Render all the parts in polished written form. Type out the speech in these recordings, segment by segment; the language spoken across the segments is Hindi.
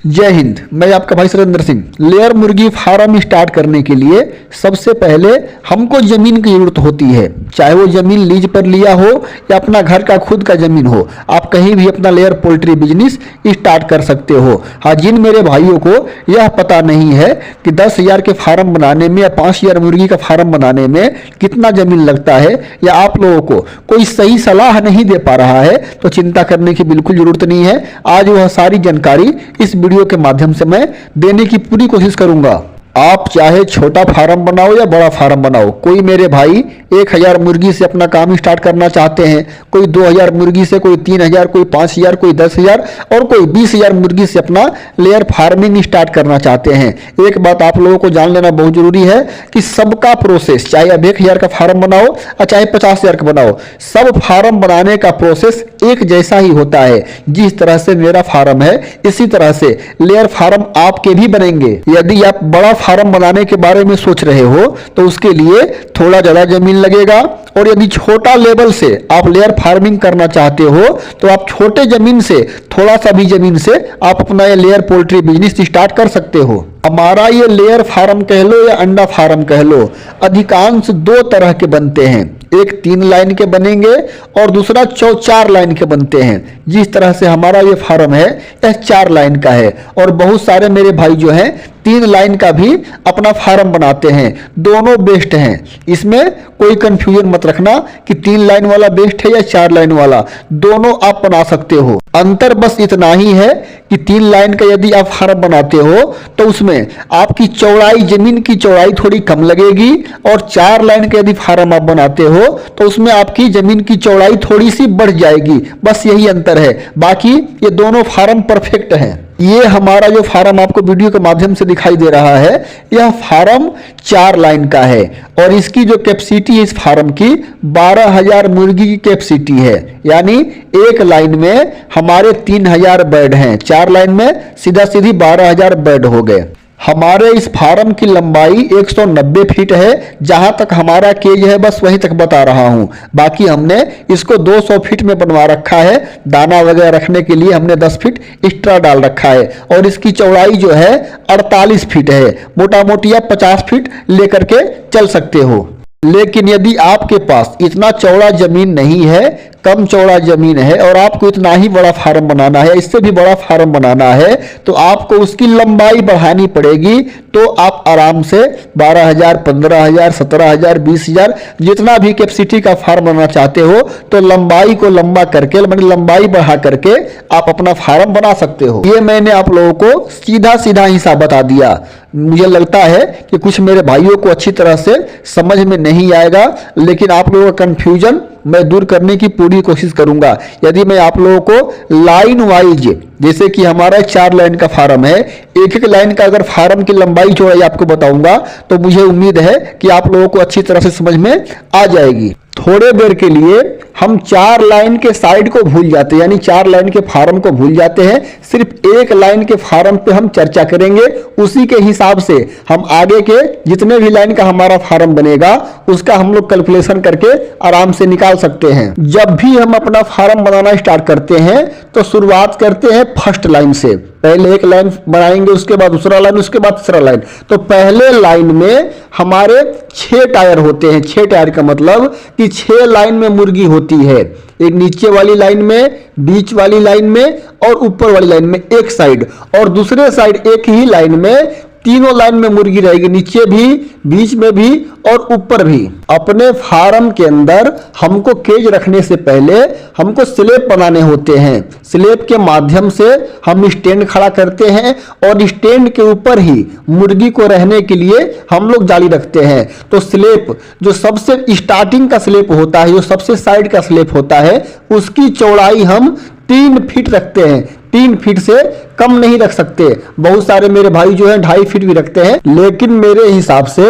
जय हिंद। मैं आपका भाई सुरेंद्र सिंह। लेयर मुर्गी फार्म स्टार्ट करने के लिए सबसे पहले हमको ज़मीन की ज़रूरत होती है, चाहे वो ज़मीन लीज पर लिया हो या अपना घर का खुद का ज़मीन हो। आप कहीं भी अपना लेयर पोल्ट्री बिजनेस स्टार्ट कर सकते हो। हाँ, जिन मेरे भाइयों को यह पता नहीं है कि 10,000 के फार्म बनाने में या 5,000 मुर्गी का फार्म बनाने में कितना ज़मीन लगता है, या आप लोगों को कोई सही सलाह नहीं दे पा रहा है, तो चिंता करने की बिल्कुल ज़रूरत नहीं है। आज वह सारी जानकारी इस वीडियो के माध्यम से मैं देने की पूरी कोशिश करूंगा। आप चाहे छोटा फार्म बनाओ या बड़ा फार्म बनाओ, कोई मेरे भाई 1,000 मुर्गी से अपना काम स्टार्ट करना चाहते हैं, कोई 2,000 मुर्गी से, कोई 3,000, कोई 5,000, कोई 10,000 और कोई 20,000 मुर्गी से अपना लेयर फार्मिंग स्टार्ट करना चाहते हैं। एक बात आप लोगों को जान लेना बहुत जरूरी है कि सबका प्रोसेस, चाहे अब 1,000 का फार्म बनाओ और चाहे 50,000 का बनाओ, सब फार्म बनाने का प्रोसेस एक जैसा ही होता है। जिस तरह से मेरा फार्म है, इसी तरह से लेयर फार्म आपके भी बनेंगे। यदि आप बड़ा फार्म बनाने के बारे में सोच रहे हो तो उसके लिए थोड़ा ज़्यादा जमीन लगेगा, और यदि छोटा लेवल से आप लेयर फार्मिंग करना चाहते हो तो आप छोटे जमीन से, थोड़ा सा भी जमीन से आप अपना ये लेयर पोल्ट्री बिजनेस स्टार्ट कर सकते हो। हमारा ये लेयर फार्म कह लो या अंडा फार्म कह लो, अधिकांश 2 तरह के बनते हैं। एक 3 लाइन के बनेंगे और दूसरा 4 लाइन के बनते हैं। जिस तरह से हमारा ये फार्म है यह 4 लाइन का है, और बहुत सारे मेरे भाई जो हैं 3 लाइन का भी अपना फार्म बनाते हैं। दोनों बेस्ट हैं, इसमें कोई कंफ्यूजन मत रखना कि 3 लाइन वाला बेस्ट है या 4 लाइन वाला, दोनों आप बना सकते हो। अंतर बस इतना ही है कि 3 लाइन का यदि आप फार्म बनाते हो तो उसमें आपकी चौड़ाई, जमीन की चौड़ाई थोड़ी कम लगेगी, और 4 लाइन का यदि फार्म आप बनाते हो तो उसमें आपकी जमीन की चौड़ाई थोड़ी सी बढ़ जाएगी। बस यही अंतर है, बाकी ये दोनों फार्म परफेक्ट हैं। ये हमारा जो फार्म आपको वीडियो के माध्यम से दिखाई दे रहा है, यह फार्म 4 लाइन का है, और इसकी जो कैपेसिटी है इस फार्म की 12,000 मुर्गी की कैपेसिटी है। यानी एक लाइन में हमारे 3,000 बेड हैं, 4 लाइन में सीधा सीधी 12,000 बेड हो गए। हमारे इस फार्म की लंबाई 190 फीट है। जहां तक हमारा केज है बस वहीं तक बता रहा हूं, बाकी हमने इसको 200 फीट में बनवा रखा है। दाना वगैरह रखने के लिए हमने 10 फीट एक्स्ट्रा डाल रखा है, और इसकी चौड़ाई जो है 48 फीट है। मोटा मोटी आप 50 फीट लेकर के चल सकते हो। लेकिन यदि आपके पास इतना चौड़ा जमीन नहीं है, कम चौड़ा जमीन है, और आपको इतना ही बड़ा फार्म बनाना है, इससे भी बड़ा फार्म बनाना है, तो आपको उसकी लंबाई बढ़ानी पड़ेगी। तो आप आराम से 12,000, 15,000, 17,000, 20,000 जितना भी कैपेसिटी का फार्म बनाना चाहते हो, तो लंबाई को लंबा करके, मतलब लंबाई बढ़ा करके आप अपना फार्म बना सकते हो। ये मैंने आप लोगों को सीधा सीधा हिसाब बता दिया। मुझे लगता है कि कुछ मेरे भाइयों को अच्छी तरह से समझ में नहीं आएगा, लेकिन आप लोगों का कंफ्यूजन मैं दूर करने की पूरी कोशिश करूंगा। यदि मैं आप लोगों को लाइन वाइज, जैसे कि हमारा 4 लाइन का फार्म है, एक एक लाइन का अगर फार्म की लंबाई चौड़ाई आपको बताऊंगा तो मुझे उम्मीद है कि आप लोगों को अच्छी तरह से समझ में आ जाएगी। थोड़े देर के लिए हम 4 लाइन के साइड को भूल जाते हैं, यानी 4 लाइन के फार्म को भूल जाते हैं। सिर्फ एक लाइन के फार्म पे हम चर्चा करेंगे। उसी के हिसाब से हम आगे के जितने भी लाइन का हमारा फार्म बनेगा उसका हम लोग कैलकुलेशन करके आराम से निकाल सकते हैं। जब भी हम अपना फार्म बनाना स्टार्ट करते हैं तो शुरुआत करते हैं फर्स्ट लाइन से। पहले एक लाइन बनाएंगे, उसके बाद दूसरा लाइन, उसके बाद तीसरा लाइन। तो पहले लाइन में हमारे 6 टायर होते हैं। 6 टायर का मतलब कि 6 लाइन में मुर्गी होती है। एक नीचे वाली लाइन में, बीच वाली लाइन में और ऊपर वाली लाइन में एक साइड, और दूसरे साइड एक ही लाइन में तीनों लाइन में मुर्गी रहेगी, नीचे भी, बीच में भी और ऊपर भी। अपने फार्म के अंदर हमको केज रखने से पहले हमको स्लैब बनाने होते हैं। स्लैब के माध्यम से हम स्टैंड खड़ा करते हैं, और स्टैंड के ऊपर ही मुर्गी को रहने के लिए हम लोग जाली रखते हैं। तो स्लैब जो सबसे स्टार्टिंग का स्लैब होता है, जो सबसे साइड का स्लैब होता है, उसकी चौड़ाई हम 3 फीट रखते हैं। 3 फीट से कम नहीं रख सकते। बहुत सारे मेरे भाई जो हैं 2.5 फीट भी रखते हैं, लेकिन मेरे हिसाब से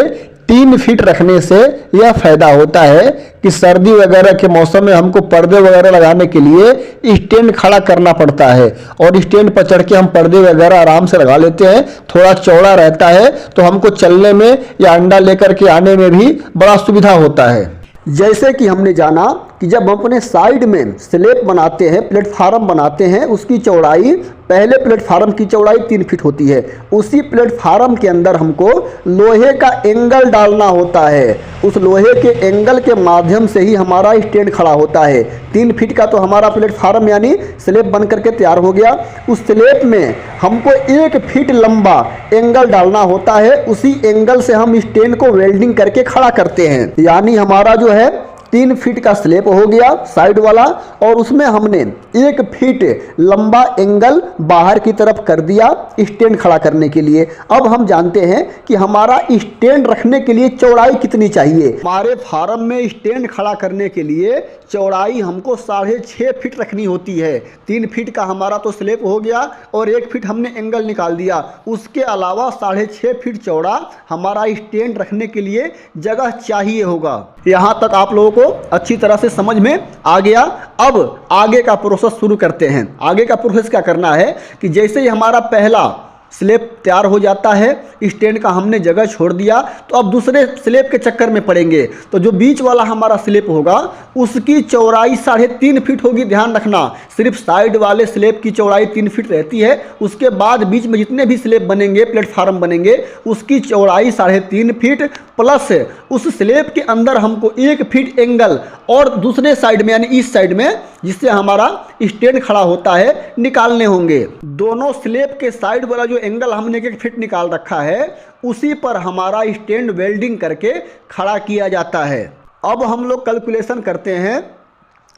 3 फीट रखने से यह फायदा होता है कि सर्दी वगैरह के मौसम में हमको पर्दे वगैरह लगाने के लिए स्टैंड खड़ा करना पड़ता है, और स्टैंड पर चढ़ के हम पर्दे वगैरह आराम से लगा लेते हैं। थोड़ा चौड़ा रहता है तो हमको चलने में या अंडा लेकर के आने में भी बड़ा सुविधा होता है। जैसे कि हमने जाना कि जब हम अपने साइड में स्लैब बनाते हैं, प्लेटफार्म बनाते हैं, उसकी चौड़ाई, पहले प्लेटफार्म की चौड़ाई 3 फीट होती है। उसी प्लेटफार्म के अंदर हमको लोहे का एंगल डालना होता है। उस लोहे के एंगल के माध्यम से ही हमारा स्टैंड खड़ा होता है। 3 फीट का तो हमारा प्लेटफार्म यानी स्लैब बन करके तैयार हो गया। उस स्लैब में हमको 1 फीट लंबा एंगल डालना होता है। उसी एंगल से हम स्टैंड को वेल्डिंग करके खड़ा करते हैं। यानी हमारा जो है 3 फीट का स्लैब हो गया साइड वाला, और उसमें हमने 1 फीट लंबा एंगल बाहर की तरफ कर दिया स्टैंड खड़ा करने के लिए। अब हम जानते हैं कि हमारा स्टैंड रखने के लिए चौड़ाई कितनी चाहिए। हमारे फार्म में स्टैंड खड़ा करने के लिए चौड़ाई हमको 6.5 फीट रखनी होती है। 3 फीट का हमारा तो स्लैब हो गया और 1 फीट हमने एंगल निकाल दिया। उसके अलावा 6.5 फीट चौड़ा हमारा स्टैंड रखने के लिए जगह चाहिए होगा। यहाँ तक आप लोगों को अच्छी तरह से समझ में आ गया। अब आगे का प्रोसेस शुरू करते हैं। आगे का प्रोसेस क्या करना है कि जैसे ही हमारा पहला स्लैब तैयार हो जाता है, स्टैंड का हमने जगह छोड़ दिया, तो अब दूसरे स्लैब के चक्कर में पड़ेंगे। तो जो बीच वाला हमारा स्लैब होगा उसकी चौड़ाई 3.5 फीट होगी। ध्यान रखना, सिर्फ साइड वाले स्लैब की चौड़ाई 3 फीट रहती है। उसके बाद बीच में जितने भी स्लैब बनेंगे, प्लेटफार्म बनेंगे, उसकी चौड़ाई 3.5 फीट प्लस उस स्लैब के अंदर हमको 1 फीट एंगल और दूसरे साइड में यानी इस साइड में जिससे हमारा स्टैंड खड़ा होता है निकालने होंगे। दोनों स्लैब के साइड वाला जो एंगल हमने 1 फीट निकाल रखा है उसी पर हमारा स्टैंड वेल्डिंग करके खड़ा किया जाता है। अब हम लोग कैलकुलेशन करते हैं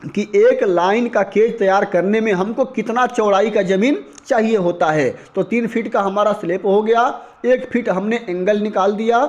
कि एक लाइन का केज तैयार करने में हमको कितना चौड़ाई का ज़मीन चाहिए होता है। तो 3 फीट का हमारा स्लैब हो गया, 1 फीट हमने एंगल निकाल दिया,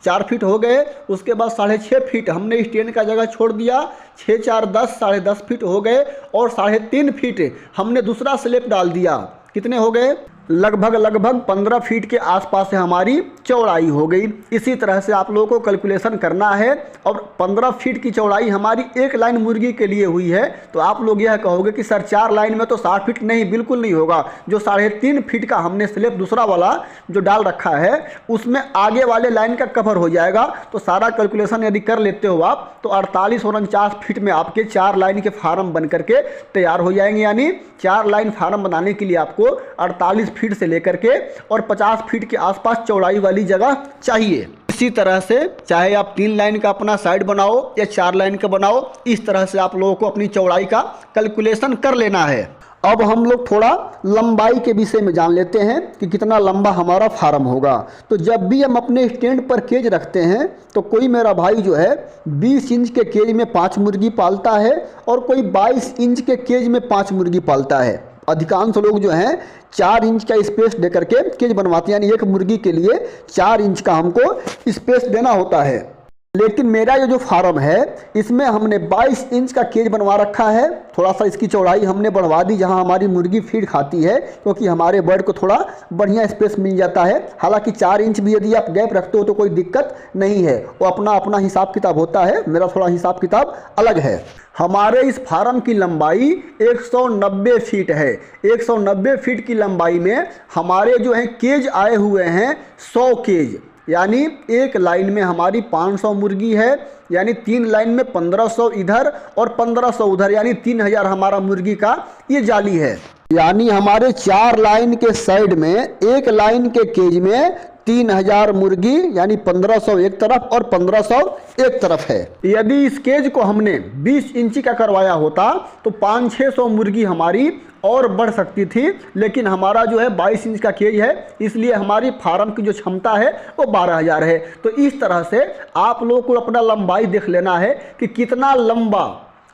4 फीट हो गए। उसके बाद 6.5 फीट हमने स्टैंड का जगह छोड़ दिया, 6 4 10, 10.5 फीट हो गए। और 3.5 फीट हमने दूसरा स्लैब डाल दिया। कितने हो गए? लगभग 15 फीट के आसपास से हमारी चौड़ाई हो गई। इसी तरह से आप लोगों को कैलकुलेशन करना है। और 15 फीट की चौड़ाई हमारी एक लाइन मुर्गी के लिए हुई है। तो आप लोग यह कहोगे कि सर 4 लाइन में तो 60 फीट नहीं, बिल्कुल नहीं होगा। जो 3.5 फीट का हमने स्लैब दूसरा वाला जो डाल रखा है उसमें आगे वाले लाइन का कवर हो जाएगा। तो सारा कैलकुलेशन यदि कर लेते हो आप तो 48 और 49 फीट में आपके 4 लाइन के फार्म बन करके तैयार हो जाएंगे। यानी 4 लाइन फार्म बनाने के लिए आपको 48 फीट से लेकर के और 50 फीट के आसपास चौड़ाई वाली जगह चाहिए। इसी तरह से चाहे आप 3 लाइन का अपना साइड बनाओ या 4 लाइन का बनाओ, इस तरह से आप लोगों को अपनी चौड़ाई का कैलकुलेशन कर लेना है। अब हम लोग थोड़ा लंबाई के विषय में जान लेते हैं कि कितना लंबा हमारा फार्म होगा। तो जब भी हम अपने स्टैंड पर केज रखते हैं तो कोई मेरा भाई जो है 20 इंच के केज में 5 मुर्गी पालता है और कोई 22 इंच के केज में 5 मुर्गी पालता है। अधिकांश लोग जो हैं 4 इंच का स्पेस दे करके केज बनवाते हैं, यानी एक मुर्गी के लिए 4 इंच का हमको स्पेस देना होता है। लेकिन मेरा ये जो फार्म है इसमें हमने 22 इंच का केज बनवा रखा है। थोड़ा सा इसकी चौड़ाई हमने बढ़वा दी जहां हमारी मुर्गी फीड खाती है, क्योंकि हमारे बर्ड को थोड़ा बढ़िया स्पेस मिल जाता है। हालांकि 4 इंच भी यदि आप गैप रखते हो तो कोई दिक्कत नहीं है, वो अपना अपना हिसाब किताब होता है। मेरा थोड़ा हिसाब किताब अलग है। हमारे इस फार्म की लंबाई 190 फीट है। 190 फीट की लंबाई में हमारे जो हैं केज आए हुए हैं 100 केज, यानी एक लाइन में हमारी 500 मुर्गी है। यानी 3 लाइन में 1500 इधर और 1500 उधर, यानी 3000 हमारा मुर्गी का ये जाली है। यानी हमारे 4 लाइन के साइड में एक लाइन के केज में 3000 मुर्गी, यानी 1500 एक तरफ और 1500 एक तरफ है। यदि इस केज को हमने 20 इंची का करवाया होता तो 500-600 मुर्गी हमारी और बढ़ सकती थी। लेकिन हमारा जो है 22 इंच का केज है, इसलिए हमारी फार्म की जो क्षमता है वो 12000 है। तो इस तरह से आप लोगों को अपना लंबाई देख लेना है कि कितना लंबा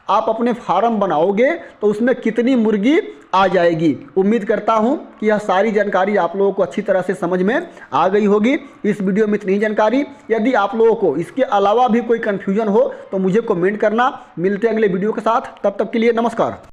आप अपने फार्म बनाओगे तो उसमें कितनी मुर्गी आ जाएगी। उम्मीद करता हूं कि यह सारी जानकारी आप लोगों को अच्छी तरह से समझ में आ गई होगी। इस वीडियो में इतनी जानकारी। यदि आप लोगों को इसके अलावा भी कोई कन्फ्यूजन हो तो मुझे कमेंट करना। मिलते हैं अगले वीडियो के साथ, तब तक के लिए नमस्कार।